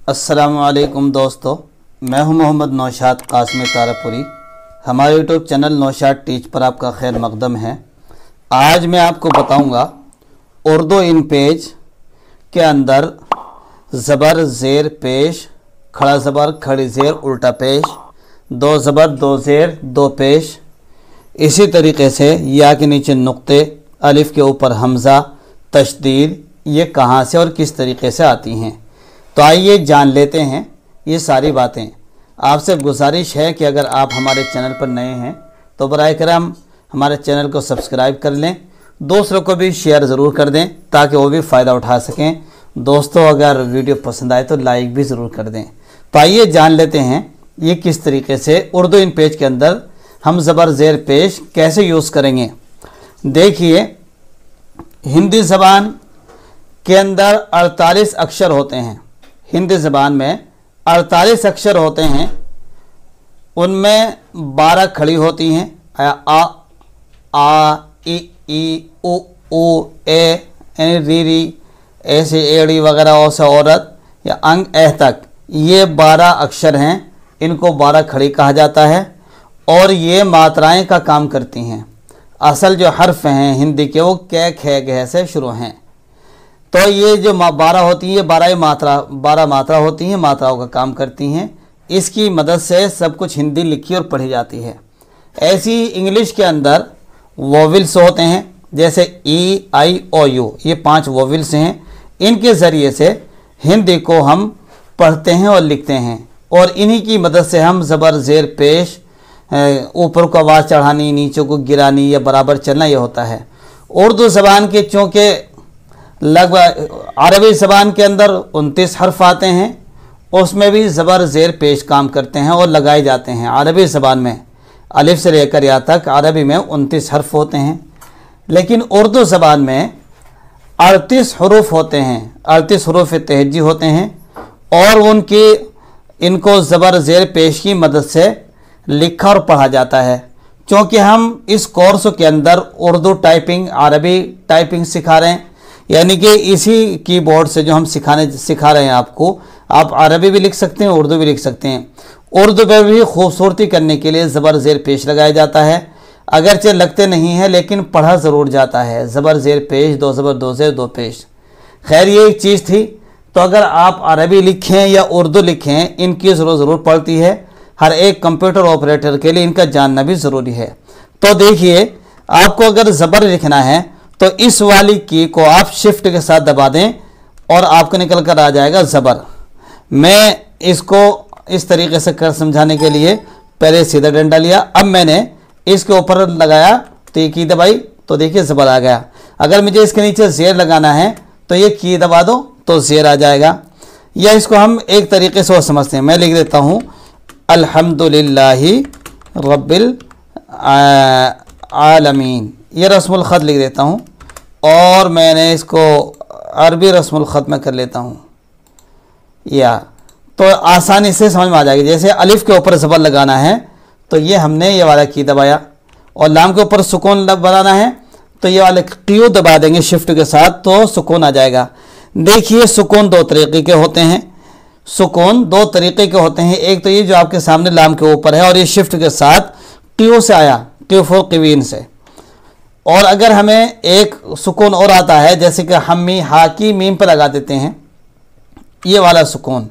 अस्सलामुअलैकुम दोस्तों, मैं हूं मोहम्मद नौशाद कासमी तारापुरी। हमारे यूट्यूब चैनल नौशाद टीच पर आपका खैर मकदम है। आज मैं आपको बताऊंगा उर्दू इन पेज के अंदर ज़बर ज़ेर पेश, खड़ा ज़बर खड़ी ज़ेर उल्टा पेश, दो ज़बर दो ज़ेर दो पेश, इसी तरीके से या के नीचे नुक्ते, अलिफ़ के ऊपर हमज़ा, तशदीद, ये कहाँ से और किस तरीके से आती हैं। तो आइए जान लेते हैं ये सारी बातें। आपसे गुजारिश है कि अगर आप हमारे चैनल पर नए हैं तो बराए करम हमारे चैनल को सब्सक्राइब कर लें, दूसरों को भी शेयर ज़रूर कर दें ताकि वो भी फ़ायदा उठा सकें। दोस्तों, अगर वीडियो पसंद आए तो लाइक भी ज़रूर कर दें। तो आइए जान लेते हैं ये किस तरीके से उर्दू इन पेज के अंदर हम ज़बर ज़ेर पेश कैसे यूज़ करेंगे। देखिए, हिंदी ज़बान के अंदर 48 अक्षर होते हैं। हिंदी ज़बान में 48 अक्षर होते हैं, उनमें 12 खड़ी होती हैं, आ ई उ ए री री, ऐसे एड़ी वगैरह और से औरत या अंग एह तक, ये 12 अक्षर हैं। इनको 12 खड़ी कहा जाता है और ये मात्राएं का काम करती हैं। असल जो हर्फ हैं हिंदी के वो कै खे गह से शुरू हैं। तो ये जो 12 होती है, 12 मात्रा होती हैं, मात्राओं का काम करती हैं। इसकी मदद से सब कुछ हिंदी लिखी और पढ़ी जाती है। ऐसी इंग्लिश के अंदर वोविल्स होते हैं, जैसे ई आई ओ यू, ये 5 वोविल्स हैं। इनके ज़रिए से हिंदी को हम पढ़ते हैं और लिखते हैं और इन्हीं की मदद से हम ज़बर ज़ेर पेश, ऊपर को आवाज़ चढ़ानी, नीचे को गिरानी या बराबर चलना, ये होता है। उर्दू ज़बान के चूँकि लगभग अरबी ज़बान के अंदर 29 हर्फ आते हैं, उसमें भी ज़बर ज़ेर पेश काम करते हैं और लगाए जाते हैं। अरबी ज़बान में अलिफ से लेकर या तक अरबी में 29 हर्फ होते हैं, लेकिन उर्दू ज़बान में 38 हरूफ होते हैं, 38 हरूफ तहज्जी होते हैं और इनको ज़बर ज़ेर पेश की मदद से लिखा और पढ़ा जाता है। क्योंकि हम इस कोर्स के अंदर उर्दू टाइपिंग, अरबी टाइपिंग सिखा रहे हैं, यानी कि इसी कीबोर्ड से जो हम सिखा रहे हैं आपको, आप अरबी भी लिख सकते हैं, उर्दू भी लिख सकते हैं। उर्दू पर भी खूबसूरती करने के लिए ज़बर ज़ेर पेश लगाया जाता है। अगरचे लगते नहीं हैं लेकिन पढ़ा ज़रूर जाता है। ज़बर ज़ेर पेश, दो ज़बर दो ज़ेर दो पेश। खैर, ये एक चीज़ थी। तो अगर आप अरबी लिखें या उर्दू लिखें, इनकी ज़रूर पड़ती है। हर एक कंप्यूटर ऑपरेटर के लिए इनका जानना भी ज़रूरी है। तो देखिए, आपको अगर ज़बर लिखना है तो इस वाली की को आप शिफ्ट के साथ दबा दें और आपको निकल कर आ जाएगा ज़बर। मैं इसको इस तरीके से कर समझाने के लिए पहले सीधा डंडा लिया, अब मैंने इसके ऊपर लगाया तो ये की दबाई तो देखिए ज़बर आ गया। अगर मुझे इसके नीचे ज़ेर लगाना है तो ये की दबा दो तो ज़ेर आ जाएगा। या इसको हम एक तरीके से और समझते हैं। मैं लिख देता हूँ अल्हम्दुलिल्लाहि रब्बिल आलमीन, ये रस्मुल ख़त लिख देता हूँ और मैंने इसको अरबी रस्मुल ख़त में कर लेता हूँ, या तो आसानी से समझ में आ जाएगी। जैसे अलिफ़ के ऊपर ज़बर लगाना है तो ये हमने ये वाला की दबाया, और लाम के ऊपर सुकून बनाना है तो ये वाले क्यू दबा देंगे शिफ्ट के साथ तो सुकून आ जाएगा। देखिए, सुकून 2 तरीके के होते हैं। सुकून 2 तरीके के होते हैं। एक तो ये जो आपके सामने लाम के ऊपर है और ये शिफ्ट के साथ क्यू से आया, क्यू फो क्वीन से। और अगर हमें एक सुकून और आता है, जैसे कि हम्मी हा की मीम पर लगा देते हैं, ये वाला सुकून,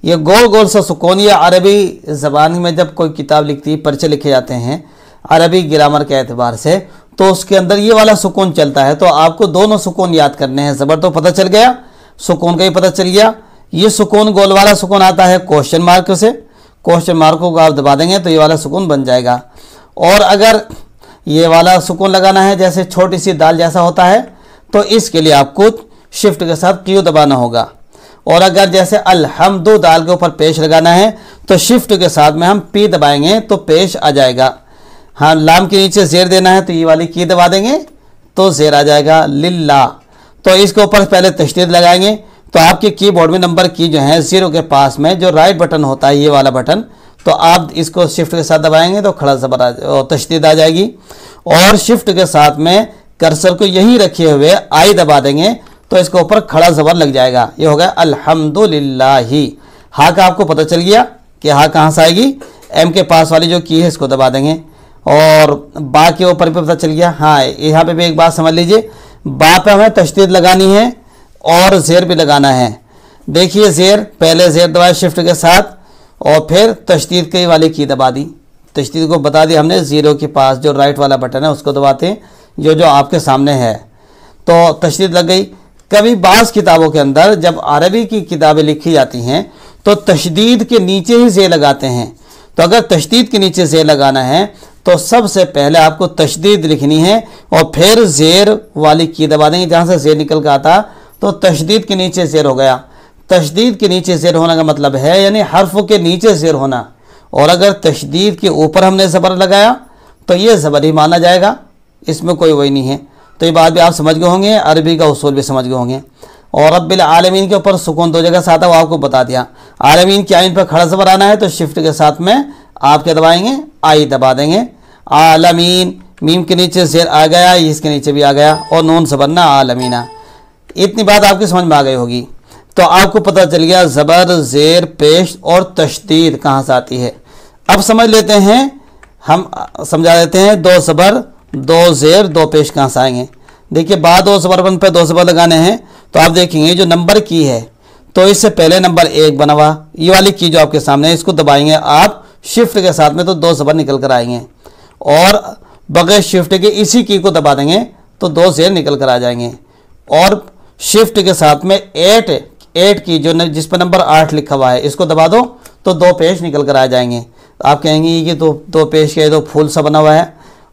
ये गोल गोल सा सुकून, ये अरबी ज़बान में जब कोई किताब लिखती है, पर्चे लिखे जाते हैं अरबी ग्रामर के एतबार से, तो उसके अंदर ये वाला सुकून चलता है। तो आपको दोनों सुकून याद करने हैं। ज़बर तो पता चल गया, सुकून का ही पता चल गया। ये सुकून गोल वाला सुकून आता है क्वेश्चन मार्क से, क्वेश्चन मार्क को आप दबा देंगे तो ये वाला सुकून बन जाएगा। और अगर ये वाला सुकून लगाना है जैसे छोटी सी दाल जैसा होता है, तो इसके लिए आपको शिफ्ट के साथ क्यू दबाना होगा। और अगर जैसे अल्हम्दु दाल के ऊपर पेश लगाना है तो शिफ्ट के साथ में हम पी दबाएंगे तो पेश आ जाएगा। हाँ, लाम के नीचे ज़ेर देना है तो ये वाली की दबा देंगे तो ज़ेर आ जाएगा, लिल्ला। तो इसके ऊपर पहले तशदीद लगाएंगे तो आपके कीबोर्ड में नंबर की जो है 0 के पास में जो राइट बटन होता है, ये वाला बटन, तो आप इसको शिफ्ट के साथ दबाएंगे तो खड़ा ज़बर तशदीद आ जाएगी। और शिफ्ट के साथ में कर्सर को यहीं रखे हुए आई दबा देंगे तो इसके ऊपर खड़ा ज़बर लग जाएगा। ये हो गया अल्हम्दुलिल्लाहि। हा का आपको पता चल गया कि हा कहाँ से आएगी, एम के पास वाली जो की है इसको दबा देंगे, और बा के ऊपर भी पता चल गया। हाँ, यहाँ पे भी एक बात समझ लीजिए, बा पे हमें तशदीद लगानी है और ज़ेर भी लगाना है। देखिए ज़ेर, पहले ज़ेर दबाया शिफ्ट के साथ और फिर तशदीद के वाली की दबा दी। तशदीद को बता दिया हमने, ज़ीरो के पास जो राइट वाला बटन है उसको दबाते हैं, जो आपके सामने है, तो तशदीद लग गई। कभी बाज़ किताबों के अंदर जब अरबी की किताबें लिखी जाती हैं तो तशदीद के नीचे ही ज़ेर लगाते हैं। तो अगर तशदीद के नीचे ज़ेर लगाना है तो सबसे पहले आपको तशदीद लिखनी है और फिर ज़ेर वाली की दबा देंगे जहाँ से ज़ेर निकल कर आता, तो तशदीद के नीचे ज़ेर हो गया। तशदीद के नीचे ज़ेर होने का मतलब है यानी हर्फ के नीचे ज़ेर होना, और अगर तशदीद के ऊपर हमने ज़बर लगाया तो ये ज़बर ही माना जाएगा, इसमें कोई वही नहीं है। तो ये बात भी आप समझ गए होंगे, अरबी का उसूल भी समझ गए होंगे। और रब्बिल आलमीन के ऊपर सुकून दो जगह से आता है, वो आपको बता दिया। आलमीन की आइन पर खड़ा ज़बर आना है तो शिफ्ट के साथ में आप क्या दबाएंगे, आई दबा देंगे। आलमीन, मीम के नीचे ज़ेर आ गया, इसके नीचे भी आ गया, और नून ज़बरना आलमीना। इतनी बात आपकी समझ में आ गई होगी। तो आपको पता चल गया ज़बर, ज़ेर, पेश और तशदीद कहाँ से आती है। अब समझ लेते हैं, हम समझा देते हैं दो ज़बर, दो ज़ेर, दो पेश कहाँ से आएंगे। देखिए बाद दो ज़बर बन पे दो ज़बर लगाने हैं तो आप देखेंगे जो नंबर की है तो इससे पहले नंबर 1 बना हुआ, ये वाली की जो आपके सामने है इसको दबाएंगे आप शिफ्ट के साथ में तो दो ज़बर निकल कर आएंगे, और बगैर शिफ्ट के इसी की को दबा देंगे तो दो ज़ेर निकल कर आ जाएंगे। और शिफ्ट के साथ में 8 की जो जिस पर नंबर 8 लिखा हुआ है इसको दबा दो तो दो पेश निकल कर आ जाएंगे। आप कहेंगे कि तो दो पेश के तो फूल सा बना हुआ है,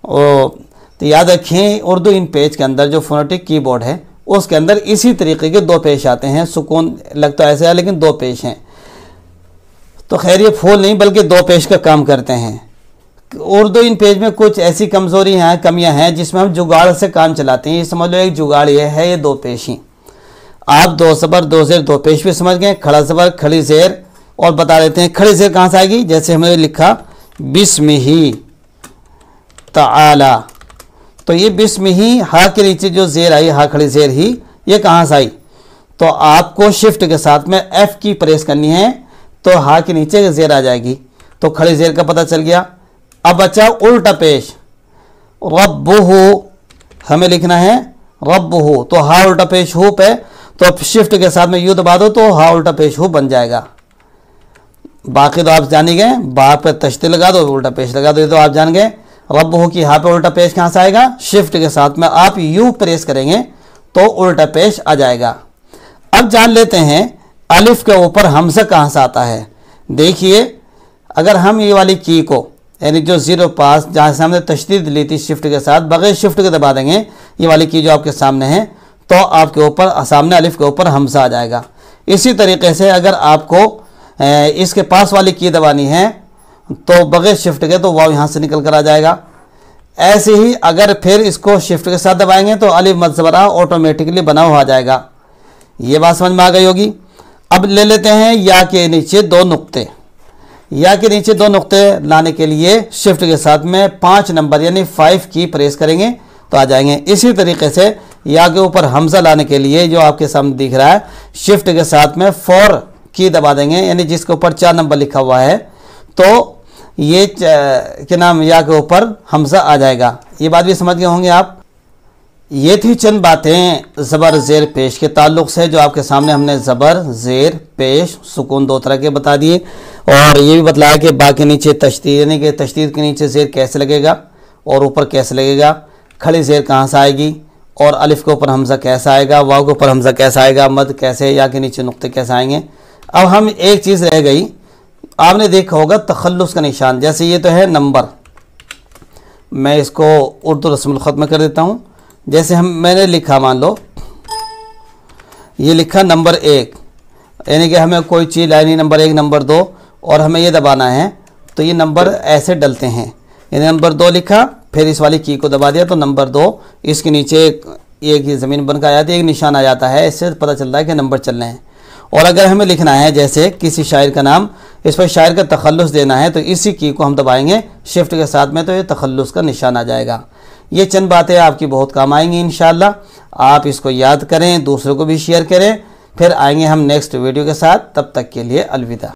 तो याद रखें उर्दू इन पेज के अंदर जो फोनेटिक कीबोर्ड है उसके अंदर इसी तरीके के दो पेश आते हैं। सुकून लगता है ऐसे है लेकिन दो पेश हैं, तो खैर ये फूल नहीं बल्कि दो पेश का काम करते हैं। उर्दू इन पेज में कुछ ऐसी कमज़ोरी हैं, कमियां हैं जिसमें हम जुगाड़ से काम चलाते हैं। ये समझ लो एक जुगाड़ ये है, ये दो पेश ही। आप दो ज़बर, दो ज़ेर, दो पेश भी समझ गए, खड़ा ज़बर, खड़ी ज़ेर, और बता देते हैं खड़ी ज़ेर कहाँ से आएगी। जैसे हमने लिखा बिस्मिही ताला, तो ये बिस्मिही हा के नीचे जो ज़ेर आई, हा खड़ी ज़ेर ही, ये कहाँ से आई, तो आपको शिफ्ट के साथ में एफ की प्रेस करनी है तो हा के नीचे ज़ेर आ जाएगी, तो खड़ी ज़ेर का पता चल गया। अब बचा उल्टा पेश, रब्बुहु हमें लिखना है रब्बुहु, तो हा उल्टा पेश हु पे, तो शिफ्ट के साथ में यू दबा दो तो हा उल्टा पेश हु बन जाएगा। बाकी तो आप जान ही गए, बा पे तशदीद लगा दो, उल्टा पेश लगा दो, ये तो आप जान गए। रब्बुहु की हा पे उल्टा पेश कहाँ से आएगा, शिफ्ट के साथ में आप यू प्रेस करेंगे तो उल्टा पेश आ जाएगा। अब जान लेते हैं अलिफ के ऊपर हमज़ा कहाँ से आता है। देखिए अगर हम ये वाली की को यानी जो ज़ीरो पास जहाँ से हमने तशदीद ली थी शिफ्ट के साथ, बगैर शिफ्ट के दबा देंगे ये वाली की जो आपके सामने है, तो आपके ऊपर सामने अलिफ के ऊपर हमज़ा आ जाएगा। इसी तरीके से अगर आपको इसके पास वाली की दबानी है तो बगैर शिफ्ट के तो वाव यहाँ से निकल कर आ जाएगा। ऐसे ही अगर फिर इसको शिफ्ट के साथ दबाएंगे तो अलिफ मद ज़बरा ऑटोमेटिकली बना हुआ आ जाएगा। ये बात समझ में आ गई होगी। अब ले लेते हैं या के नीचे दो नुक्ते। या के नीचे दो नुक्ते लाने के लिए शिफ्ट के साथ में 5 नंबर यानी 5 की प्रेस करेंगे तो आ जाएंगे। इसी तरीके से या के ऊपर हमज़ा लाने के लिए जो आपके सामने दिख रहा है, शिफ्ट के साथ में 4 की दबा देंगे यानी जिसके ऊपर 4 नंबर लिखा हुआ है, तो ये क्या नाम या के ऊपर हमज़ा आ जाएगा। ये बात भी समझ गए होंगे आप। ये थी चंद बातें ज़बर ज़ेर पेश के ताल्लुक़ से, जो आपके सामने हमने ज़बर ज़ेर पेश सुकून दो तरह के बता दिए, और ये भी बतलाया कि बा के नीचे तशदीद यानी कि तशदीद के नीचे ज़ेर कैसे लगेगा और ऊपर कैसे लगेगा, खड़ी ज़ेर कहाँ से आएगी, और अलिफ के ऊपर हमज़ा कैसा आएगा, वाव के ऊपर हमज़ा कैसा आएगा, मद कैसे, या के नीचे नुक्ते कैसे आएंगे। अब हम एक चीज़ रह गई, आपने देखा होगा तखल्लुस का निशान। जैसे ये तो है नंबर, मैं इसको उर्दू रस्मुल ख़त में कर देता हूँ। जैसे मैंने लिखा, मान लो ये लिखा नंबर 1, यानी कि हमें कोई चीज़ लानी नंबर 1 नंबर 2 और हमें ये दबाना है, तो ये नंबर ऐसे डलते हैं। यानी नंबर 2 लिखा, फिर इस वाली की को दबा दिया तो नंबर 2, इसके नीचे एक ज़मीन बन कर आ जाती है, एक निशान आ जाता है, इससे पता चलता है कि नंबर चल रहे हैं। और अगर हमें लिखना है जैसे किसी शायर का नाम, इस पर शायर का तखल्लुस देना है, तो इसी की को हम दबाएंगे शिफ्ट के साथ में, तो ये तखल्लुस का निशान आ जाएगा। ये चंद बातें आपकी बहुत काम आएंगी इंशाअल्लाह। आप इसको याद करें, दूसरों को भी शेयर करें, फिर आएंगे हम नेक्स्ट वीडियो के साथ, तब तक के लिए अलविदा।